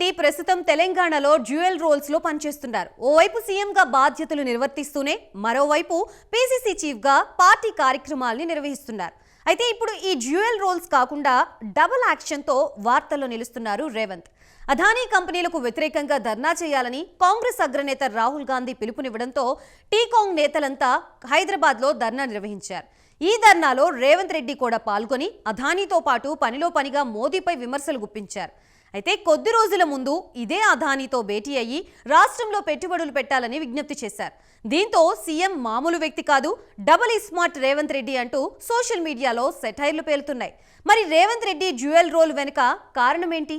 రెడ్డి ప్రస్తుతం తెలంగాణలో dual roles లో పనిచేస్తున్నారు. ఓవైపు సీఎంగా బాధ్యతలు నిర్వర్తిస్తూనే మరోవైపు పీసీసీ చీఫ్ గా పార్టీ కార్యక్రమాలను నిర్వహిస్తున్నారు. అయితే ఇప్పుడు ఈ డ్యూయల్ రోల్స్ కాకుండా డబుల్ యాక్షన్ తో వార్తల్లో నిలుస్తున్నారు రేవంత్. అదానీ కంపెనీలకు వ్యతిరేకంగా ధర్నా చేయాలని కాంగ్రెస్ అగ్రనేత రాహుల్ గాంధీ పిలుపునివ్వడంతో టీకాంగ్ నేతలంతా హైదరాబాద్లో ధర్నా నిర్వహించారు. ఈ ధర్నాలో రేవంత్ రెడ్డి కూడా పాల్గొని అదానీతో పాటు పనిలో పనిగా మోదీపై విమర్శలు గుప్పించారు. అయితే కొద్ది రోజుల ముందు ఇదే అదానీతో భేటీ అయ్యి రాష్ట్రంలో పెట్టుబడులు పెట్టాలని విజ్ఞప్తి చేశారు. దీంతో సీఎం మామూలు వ్యక్తి కాదు, డబుల్ స్మార్ట్ రేవంత్ రెడ్డి అంటూ సోషల్ మీడియాలో సెటైర్లు పేలుతున్నాయి. మరి రేవంత్ రెడ్డి డ్యూయల్ రోల్ వెనుక కారణమేంటి?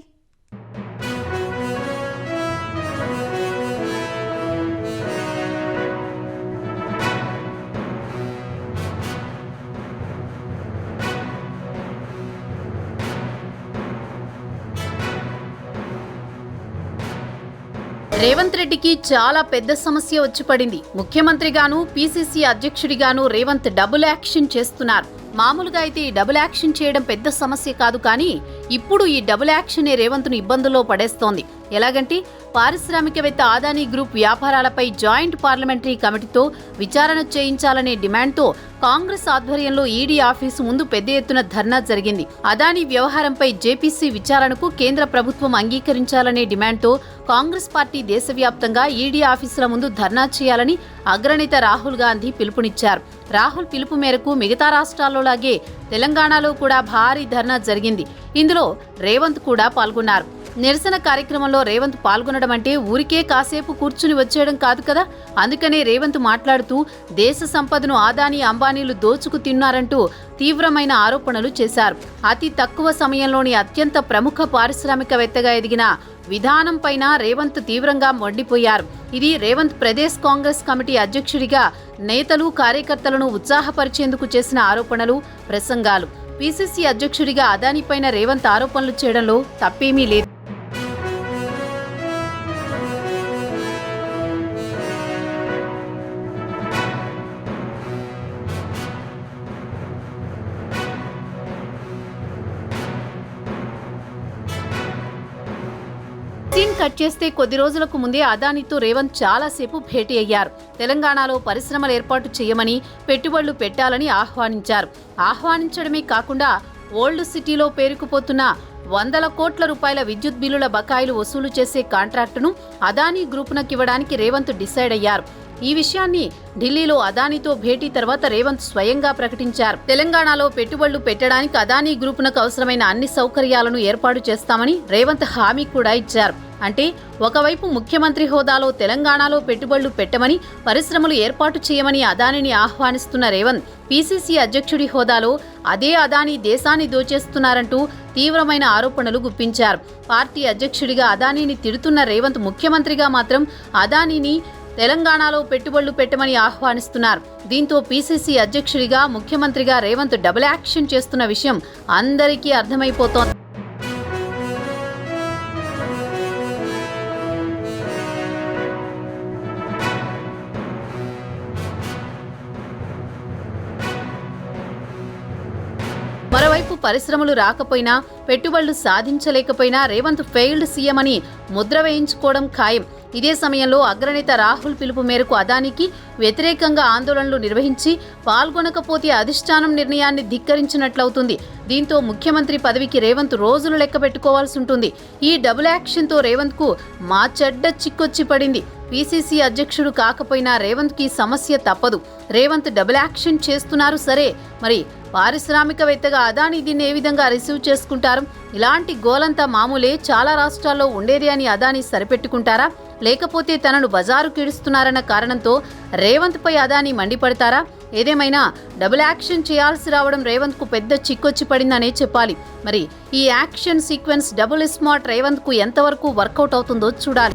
రేవంత్ రెడ్డికి చాలా పెద్ద సమస్య వచ్చి పడింది. ముఖ్యమంత్రిగాను పీసీసీ అధ్యక్షుడిగాను రేవంత్ డబుల్ యాక్షన్ చేస్తున్నారు. మామూలుగా అయితే ఈ డబుల్ యాక్షన్ చేయడం పెద్ద సమస్య కాదు, కానీ ఇప్పుడు ఈ డబుల్ యాక్షనే రేవంత్ను ఇబ్బందుల్లో పడేస్తోంది. ఎలాగంటే పారిశ్రామికవేత్త అదానీ గ్రూప్ వ్యాపారాలపై జాయింట్ పార్లమెంటరీ కమిటీతో విచారణ చేయించాలనే డిమాండ్తో కాంగ్రెస్ ఆధ్వర్యంలో ఈడీ ఆఫీసు ముందు పెద్ద ఎత్తున ధర్నా జరిగింది. అదానీ వ్యవహారంపై జేపీసీ విచారణకు కేంద్ర ప్రభుత్వం అంగీకరించాలనే డిమాండ్తో కాంగ్రెస్ పార్టీ దేశవ్యాప్తంగా ఈడీ ఆఫీసుల ముందు ధర్నా చేయాలని అగ్రనేత రాహుల్ గాంధీ పిలుపునిచ్చారు. రాహుల్ పిలుపు మేరకు మిగతా రాష్ట్రాల్లోలాగే తెలంగాణలో కూడా భారీ ధర్నా జరిగింది. ఇందులో రేవంత్ కూడా పాల్గొన్నారు. నిరసన కార్యక్రమంలో రేవంత్ పాల్గొనడం అంటే ఊరికే కాసేపు కూర్చుని వచ్చేయడం కాదు కదా. అందుకనే రేవంత్ మాట్లాడుతూ దేశ సంపదను అదానీ అంబానీలు దోచుకు తిన్నారంటూ తీవ్రమైన ఆరోపణలు చేశారు. అతి తక్కువ సమయంలోని అత్యంత ప్రముఖ పారిశ్రామికవేత్తగా ఎదిగిన విధానం పైన రేవంత్ తీవ్రంగా మండిపోయారు. ఇది రేవంత్ ప్రదేశ్ కాంగ్రెస్ కమిటీ అధ్యక్షుడిగా నేతలు కార్యకర్తలను ఉత్సాహపరిచేందుకు చేసిన ఆరోపణలు, ప్రసంగాలు. పీసీసీ అధ్యక్షుడిగా అదానీపైన రేవంత్ ఆరోపణలు చేయడంలో తప్పేమీ లేదు. సీన్ కట్ చేస్తే కొద్ది రోజులకు ముందే అదానీతో రేవంత్ చాలాసేపు భేటీ అయ్యారు. తెలంగాణలో పరిశ్రమలు ఏర్పాటు చేయమని, పెట్టుబడులు పెట్టాలని ఆహ్వానించడమే కాకుండా ఓల్డ్ సిటీలో పేరుకుపోతున్న 100 కోట్ల రూపాయల విద్యుత్ బిల్లుల బకాయిలు వసూలు చేసే కాంట్రాక్టును అదానీ గ్రూపునకివ్వడానికి రేవంత్ డిసైడ్ అయ్యారు. ఈ విషయాన్ని ఢిల్లీలో అదానీతో భేటీ తర్వాత రేవంత్ స్వయంగా ప్రకటించారు. తెలంగాణలో పెట్టుబడులు పెట్టడానికి అదానీ గ్రూపునకు అవసరమైన అన్ని సౌకర్యాలను ఏర్పాటు చేస్తామని రేవంత్ హామీ కూడా ఇచ్చారు. అంటే ఒకవైపు ముఖ్యమంత్రి హోదాలో తెలంగాణలో పెట్టుబడులు పెట్టమని, పరిశ్రమలు ఏర్పాటు చేయమని అదానీని ఆహ్వానిస్తున్న రేవంత్ పీసీసీ అధ్యక్షుడి హోదాలో అదే అదానీ దేశాన్ని దోచేస్తున్నారంటూ తీవ్రమైన ఆరోపణలు గుప్పించారు. పార్టీ అధ్యక్షుడిగా అదానీని తిడుతున్న రేవంత్ ముఖ్యమంత్రిగా మాత్రం అదానీని తెలంగాణలో పెట్టుబడులు పెట్టమని ఆహ్వానిస్తున్నారు. దీంతో పీసీసీ అధ్యక్షుడిగా, ముఖ్యమంత్రిగా రేవంత్ డబుల్ యాక్షన్ చేస్తున్న విషయం అందరికీ అర్థమైపోతోంది. మరోవైపు పరిశ్రమలు రాకపోయినా, పెట్టుబడులు సాధించలేకపోయినా రేవంత్ ఫెయిల్డ్ సీఎం అని ముద్ర వేయించుకోవడం ఖాయం. ఇదే సమయంలో అగ్రనేత రాహుల్ పిలుపు మేరకు అదానీకి వ్యతిరేకంగా ఆందోళనలు నిర్వహించి పాల్గొనకపోతే అధిష్టానం నిర్ణయాన్ని ధిక్కరించినట్లవుతుంది. దీంతో ముఖ్యమంత్రి పదవికి రేవంత్ రోజులు లెక్క పెట్టుకోవాల్సి ఉంటుంది. ఈ డబుల్ యాక్షన్తో రేవంత్కు మా చెడ్డ చిక్కొచ్చి పడింది. పీసీసీ అధ్యక్షుడు కాకపోయినా రేవంత్కి సమస్య తప్పదు. రేవంత్ డబుల్ యాక్షన్ చేస్తున్నారు సరే, మరి పారిశ్రామికవేత్తగా అదానీ దీన్ని ఏ విధంగా రిసీవ్ చేసుకుంటారు? ఇలాంటి గోలంతా మామూలే, చాలా రాష్ట్రాల్లో ఉండేది అని అదానీ సరిపెట్టుకుంటారా? లేకపోతే తనను బజారు కీడుస్తున్నారన్న కారణంతో రేవంత్ పై అదానీ మండిపడతారా? ఏదేమైనా డబుల్ యాక్షన్ చేయాల్సి రావడం రేవంత్ కు పెద్ద చిక్కొచ్చి పడిందనే చెప్పాలి. మరి ఈ action sequence double smart Revanth కు ఎంతవరకు వర్కౌట్ అవుతుందో చూడాలి.